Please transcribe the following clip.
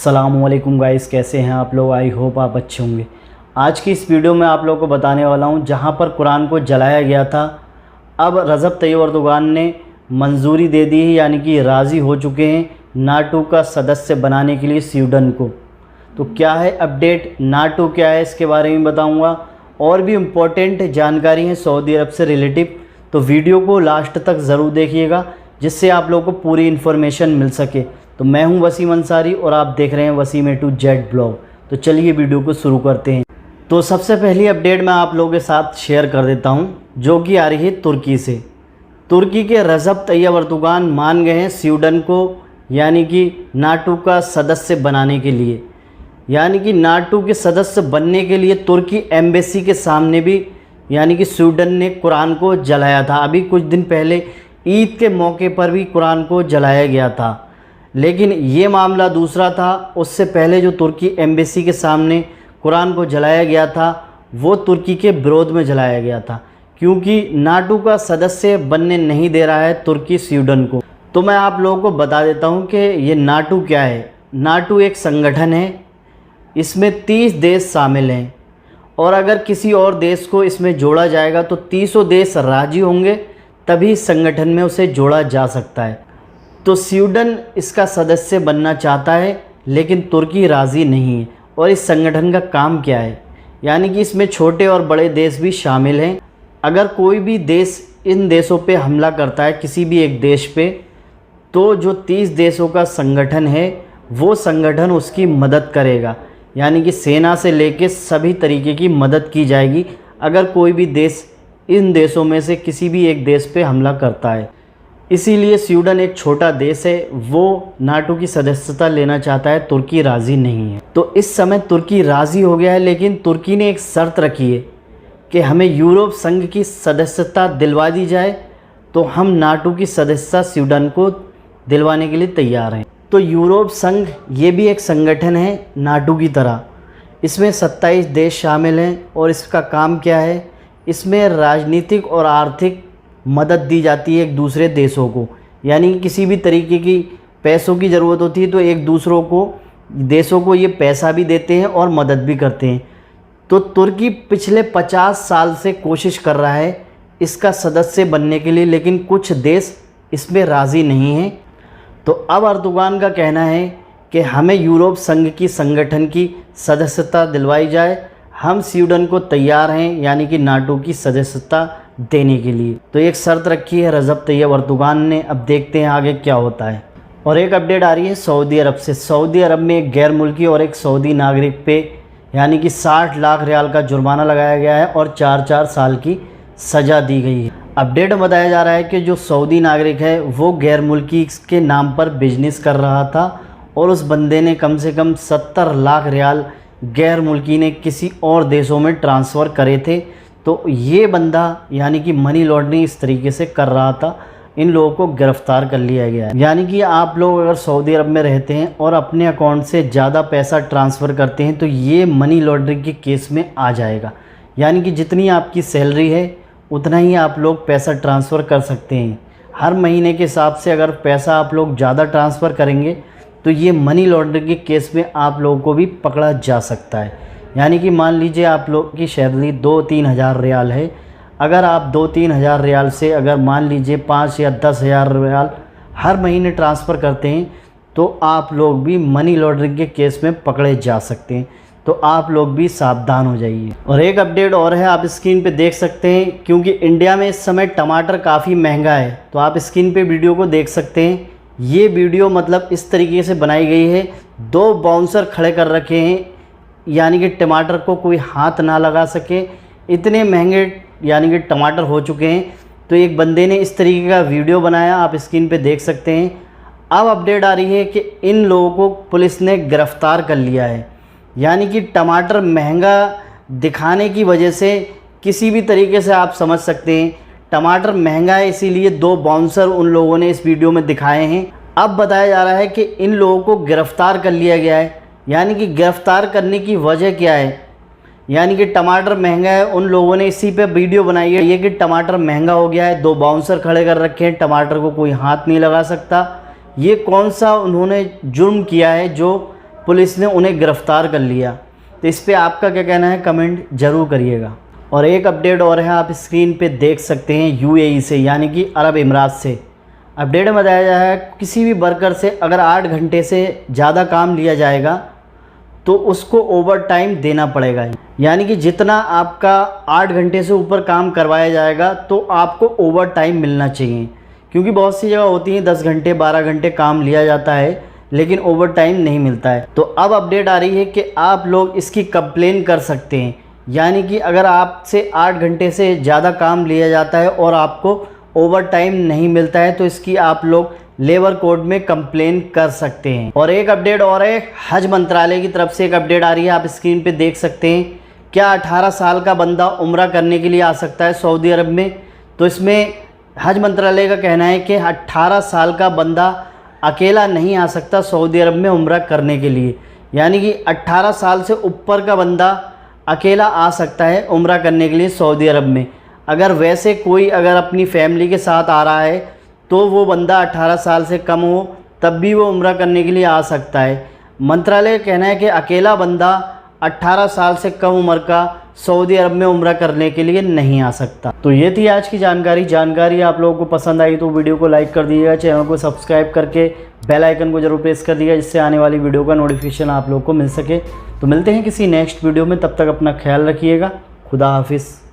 अस्सलामुअलैकुम गाइस, कैसे हैं आप लोग। आई होप आप अच्छे होंगे। आज की इस वीडियो में आप लोगों को बताने वाला हूं, जहां पर कुरान को जलाया गया था, अब रजब तैयब अर्दोगान ने मंजूरी दे दी है, यानी कि राज़ी हो चुके हैं नाटो का सदस्य बनाने के लिए स्वीडन को। तो क्या है अपडेट, नाटो क्या है, इसके बारे में बताऊँगा। और भी इम्पोर्टेंट जानकारी है सऊदी अरब से रिलेटिव, तो वीडियो को लास्ट तक ज़रूर देखिएगा, जिससे आप लोगों को पूरी इन्फॉर्मेशन मिल सके। तो मैं हूं वसीम अंसारी और आप देख रहे हैं वसीम A-to-Z ब्लॉग। तो चलिए वीडियो को शुरू करते हैं। तो सबसे पहली अपडेट मैं आप लोगों के साथ शेयर कर देता हूं, जो कि आ रही है तुर्की से। तुर्की के रजब तैयब अर्दोगान मान गए हैं स्वीडन को, यानी कि नाटो का सदस्य बनाने के लिए। यानी कि नाटो के सदस्य बनने के लिए तुर्की एम्बेसी के सामने भी यानी कि स्वीडन ने कुरान को जलाया था। अभी कुछ दिन पहले ईद के मौके पर भी कुरान को जलाया गया था, लेकिन ये मामला दूसरा था। उससे पहले जो तुर्की एम्बेसी के सामने कुरान को जलाया गया था, वो तुर्की के विरोध में जलाया गया था, क्योंकि नाटो का सदस्य बनने नहीं दे रहा है तुर्की स्वीडन को। तो मैं आप लोगों को बता देता हूँ कि ये नाटो क्या है। नाटो एक संगठन है, इसमें 30 देश शामिल हैं, और अगर किसी और देश को इसमें जोड़ा जाएगा तो 30 देश राजी होंगे, तभी संगठन में उसे जोड़ा जा सकता है। तो स्वीडन इसका सदस्य बनना चाहता है, लेकिन तुर्की राज़ी नहीं है। और इस संगठन का काम क्या है, यानी कि इसमें छोटे और बड़े देश भी शामिल हैं। अगर कोई भी देश इन देशों पे हमला करता है, किसी भी एक देश पे, तो जो 30 देशों का संगठन है, वो संगठन उसकी मदद करेगा। यानी कि सेना से लेके सभी तरीके की मदद की जाएगी अगर कोई भी देश इन देशों में से किसी भी एक देश पे हमला करता है। इसीलिए स्वीडन एक छोटा देश है, वो नाटो की सदस्यता लेना चाहता है, तुर्की राज़ी नहीं है। तो इस समय तुर्की राज़ी हो गया है, लेकिन तुर्की ने एक शर्त रखी है कि हमें यूरोप संघ की सदस्यता दिलवा दी जाए, तो हम नाटो की सदस्यता स्वीडन को दिलवाने के लिए तैयार हैं। तो यूरोप संघ ये भी एक संगठन है नाटो की तरह। इसमें 27 देश शामिल हैं, और इसका काम क्या है, इसमें राजनीतिक और आर्थिक मदद दी जाती है एक दूसरे देशों को। यानी कि किसी भी तरीके की पैसों की ज़रूरत होती है तो एक दूसरों को देशों को ये पैसा भी देते हैं और मदद भी करते हैं। तो तुर्की पिछले 50 साल से कोशिश कर रहा है इसका सदस्य बनने के लिए, लेकिन कुछ देश इसमें राज़ी नहीं हैं। तो अब अर्दोगान का कहना है कि हमें यूरोप संघ की संगठन की सदस्यता दिलवाई जाए, हम स्वीडन को तैयार हैं यानी कि नाटो की सदस्यता देने के लिए। तो एक शर्त रखी है रजब तैयब अर्दोगान ने। अब देखते हैं आगे क्या होता है। और एक अपडेट आ रही है सऊदी अरब से। सऊदी अरब में एक गैर मुल्की और एक सऊदी नागरिक पे यानी कि 60 लाख रियाल का जुर्माना लगाया गया है और 4-4 साल की सज़ा दी गई है। अपडेट में बताया जा रहा है कि जो सऊदी नागरिक है वो गैर मुल्की के नाम पर बिजनेस कर रहा था, और उस बंदे ने कम से कम 70 लाख रियाल गैर मुल्की ने किसी और देशों में ट्रांसफ़र करे थे। तो ये बंदा यानी कि मनी लॉन्ड्रिंग इस तरीके से कर रहा था, इन लोगों को गिरफ़्तार कर लिया गया है। यानी कि आप लोग अगर सऊदी अरब में रहते हैं और अपने अकाउंट से ज़्यादा पैसा ट्रांसफ़र करते हैं, तो ये मनी लॉन्ड्रिंग के केस में आ जाएगा। यानी कि जितनी आपकी सैलरी है उतना ही आप लोग पैसा ट्रांसफ़र कर सकते हैं। हर महीने के हिसाब से अगर पैसा आप लोग ज़्यादा ट्रांसफ़र करेंगे तो ये मनी लॉन्ड्रिंग के केस में आप लोगों को भी पकड़ा जा सकता है। यानी कि मान लीजिए आप लोग की सैलरी 2-3 हज़ार रियाल है, अगर आप 2-3 हज़ार रियाल से अगर मान लीजिए 5 या 10 हज़ार रियाल हर महीने ट्रांसफ़र करते हैं, तो आप लोग भी मनी लॉन्ड्रिंग के केस में पकड़े जा सकते हैं। तो आप लोग भी सावधान हो जाइए। और एक अपडेट और है, आप स्क्रीन पे देख सकते हैं, क्योंकि इंडिया में इस समय टमाटर काफ़ी महंगा है, तो आप स्क्रीन पे वीडियो को देख सकते हैं। ये वीडियो मतलब इस तरीके से बनाई गई है, 2 बाउंसर खड़े कर रखे हैं, यानी कि टमाटर को कोई हाथ ना लगा सके, इतने महंगे यानी कि टमाटर हो चुके हैं। तो एक बंदे ने इस तरीके का वीडियो बनाया, आप स्क्रीन पे देख सकते हैं। अब अपडेट आ रही है कि इन लोगों को पुलिस ने गिरफ़्तार कर लिया है। यानी कि टमाटर महंगा दिखाने की वजह से किसी भी तरीके से आप समझ सकते हैं टमाटर महंगा है, इसीलिए 2 बाउंसर उन लोगों ने इस वीडियो में दिखाए हैं। अब बताया जा रहा है कि इन लोगों को गिरफ़्तार कर लिया गया है। यानी कि गिरफ़्तार करने की वजह क्या है, यानी कि टमाटर महंगा है, उन लोगों ने इसी पे वीडियो बनाई है ये कि टमाटर महंगा हो गया है, 2 बाउंसर खड़े कर रखे हैं, टमाटर को कोई हाथ नहीं लगा सकता। ये कौन सा उन्होंने जुर्म किया है जो पुलिस ने उन्हें गिरफ़्तार कर लिया। तो इस पे आपका क्या कहना है, कमेंट ज़रूर करिएगा। और एक अपडेट और है, आप स्क्रीन पे देख सकते हैं, यूएई से यानी कि अरब अमीरात से अपडेट में बताया गया है किसी भी वर्कर से अगर 8 घंटे से ज़्यादा काम लिया जाएगा तो उसको ओवर टाइम देना पड़ेगा। यानी कि जितना आपका 8 घंटे से ऊपर काम करवाया जाएगा तो आपको ओवर टाइम मिलना चाहिए, क्योंकि बहुत सी जगह होती हैं 10 घंटे 12 घंटे काम लिया जाता है लेकिन ओवर टाइम नहीं मिलता है। तो अब अपडेट आ रही है कि आप लोग इसकी कंप्लेन कर सकते हैं। यानी कि अगर आपसे 8 घंटे से ज़्यादा काम लिया जाता है और आपको ओवर टाइम नहीं मिलता है तो इसकी आप लोग लेबर कोड में कंप्लेन कर सकते हैं। और एक अपडेट और है, हज मंत्रालय की तरफ से एक अपडेट आ रही है, आप स्क्रीन पे देख सकते हैं। क्या 18 साल का बंदा उम्रा करने के लिए आ सकता है सऊदी अरब में? तो इसमें हज मंत्रालय का कहना है कि 18 साल का बंदा अकेला नहीं आ सकता सऊदी अरब में उम्रा करने के लिए। यानी कि 18 साल से ऊपर का बंदा अकेला आ सकता है उम्रा करने के लिए सऊदी अरब में। अगर वैसे कोई अगर अपनी फैमिली के साथ आ रहा है तो वो बंदा 18 साल से कम हो तब भी वो उम्रा करने के लिए आ सकता है। मंत्रालय का कहना है कि अकेला बंदा 18 साल से कम उम्र का सऊदी अरब में उम्रा करने के लिए नहीं आ सकता। तो ये थी आज की जानकारी आप लोगों को पसंद आई तो वीडियो को लाइक कर दीजिएगा, चैनल को सब्सक्राइब करके बेल आइकन को जरूर प्रेस कर दीजिएगा, जिससे आने वाली वीडियो का नोटिफिकेशन आप लोगों को मिल सके। तो मिलते हैं किसी नेक्स्ट वीडियो में, तब तक अपना ख्याल रखिएगा। खुदा हाफिज़।